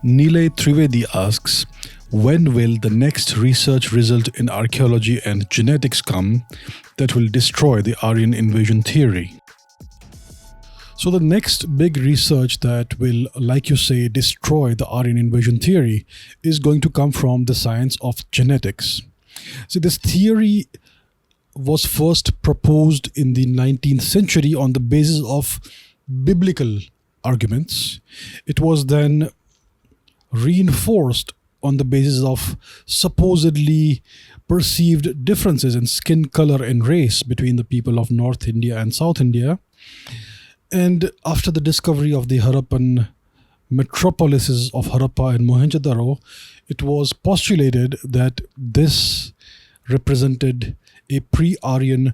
Nilay Trivedi asks, when will the next research result in archaeology and genetics come that will destroy the Aryan invasion theory? So the next big research that will, like you say, destroy the Aryan invasion theory is going to come from the science of genetics. See, this theory was first proposed in the 19th century on the basis of biblical arguments. It was then reinforced on the basis of supposedly perceived differences in skin color and race between the people of North India and South India. And after the discovery of the Harappan metropolises of Harappa and Mohenjo-daro, it was postulated that this represented a pre-Aryan,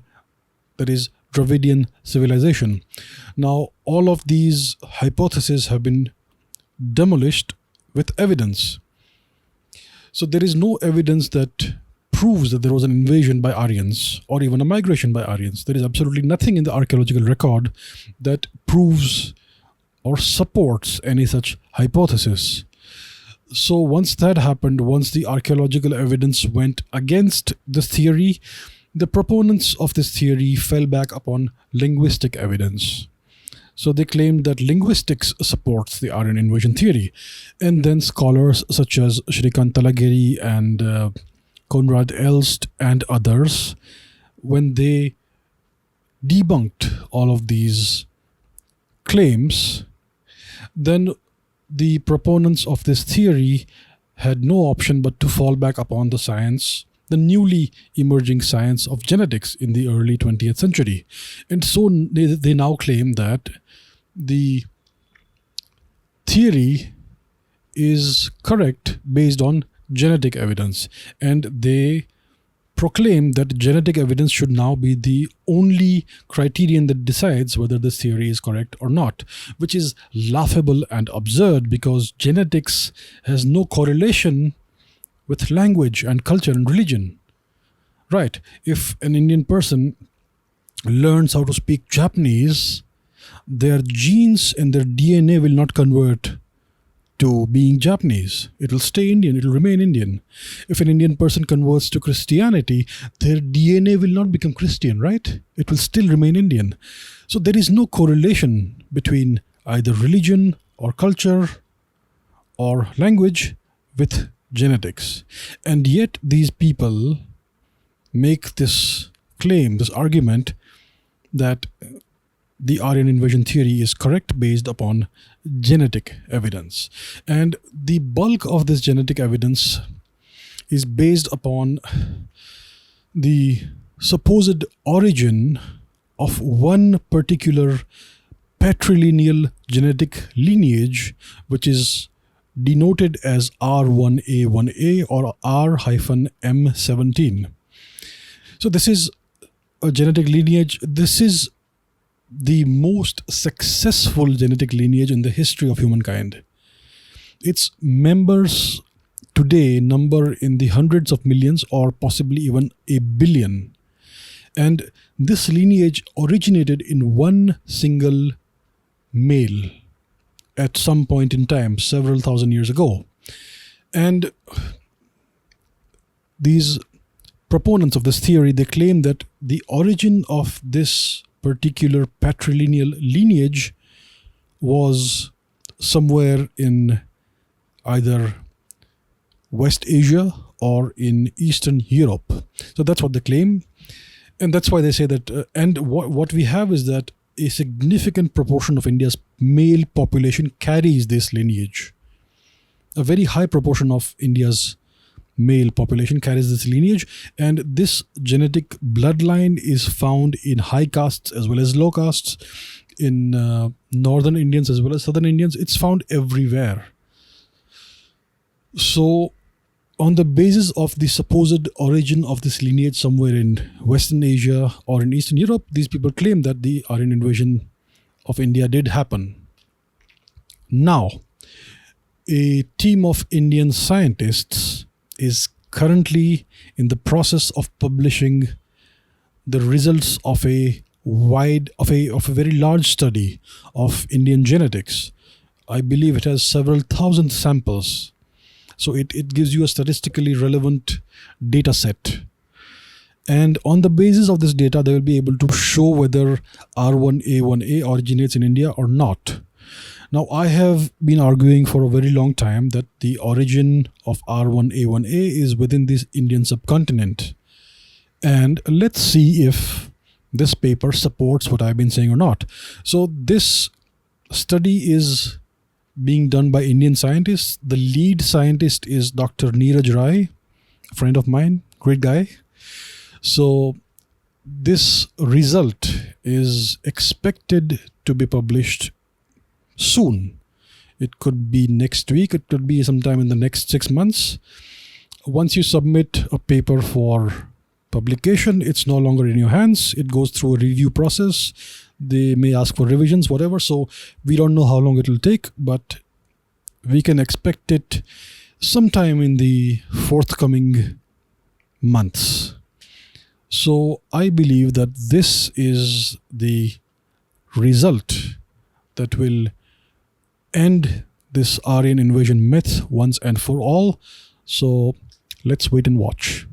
that is, Dravidian civilization. Now, all of these hypotheses have been demolished with evidence. So there is no evidence that proves that there was an invasion by Aryans or even a migration by Aryans. There is absolutely nothing in the archaeological record that proves or supports any such hypothesis. So once that happened, once the archaeological evidence went against this theory, the proponents of this theory fell back upon linguistic evidence. So they claimed that linguistics supports the Aryan invasion theory. And then scholars such as Shrikant Talagiri and Konrad Elst and others, when they debunked all of these claims, then the proponents of this theory had no option but to fall back upon the science, the newly emerging science of genetics in the early 20th century. And so they now claim that the theory is correct based on genetic evidence, and they proclaim that genetic evidence should now be the only criterion that decides whether this theory is correct or not, which is laughable and absurd because genetics has no correlation with language and culture and religion. Right, if an Indian person learns how to speak Japanese, their genes and their DNA will not convert to being Japanese. It will stay Indian, it will remain Indian. If an Indian person converts to Christianity, their DNA will not become Christian, right? It will still remain Indian. So there is no correlation between either religion or culture or language with genetics. And yet these people make this claim, this argument that the Aryan invasion theory is correct based upon genetic evidence. And the bulk of this genetic evidence is based upon the supposed origin of one particular patrilineal genetic lineage, which is denoted as R1A1A or R-M17. So this is a genetic lineage. This is the most successful genetic lineage in the history of humankind. Its members today number in the hundreds of millions or possibly even a billion. And this lineage originated in one single male at some point in time, several thousand years ago. And these proponents of this theory, they claim that the origin of this particular patrilineal lineage was somewhere in either West Asia or in Eastern Europe. So that's what they claim. And that's why they say that, and what we have is that a significant proportion of India's male population carries this lineage. A very high proportion of India's male population carries this lineage, and this genetic bloodline is found in high castes as well as low castes, in northern Indians as well as southern Indians. It's found everywhere. So on the basis of the supposed origin of this lineage somewhere in Western Asia or in Eastern Europe, these people claim that the Aryan invasion of India did happen. Now, a team of Indian scientists is currently in the process of publishing the results of a very large study of Indian genetics. I believe it has several thousand samples. So it gives you a statistically relevant data set. And on the basis of this data, they will be able to show whether R1A1A originates in India or not. Now, I have been arguing for a very long time that the origin of R1A1A is within this Indian subcontinent. And let's see if this paper supports what I've been saying or not. So this study is being done by Indian scientists. The lead scientist is Dr. Neeraj Rai, a friend of mine, great guy. So this result is expected to be published soon. It could be next week. It could be sometime in the next 6 months. Once you submit a paper for publication, it's no longer in your hands. It goes through a review process. They may ask for revisions, whatever. So we don't know how long it will take, but we can expect it sometime in the forthcoming months. So I believe that this is the result that will end this Aryan invasion myth once and for all. So let's wait and watch.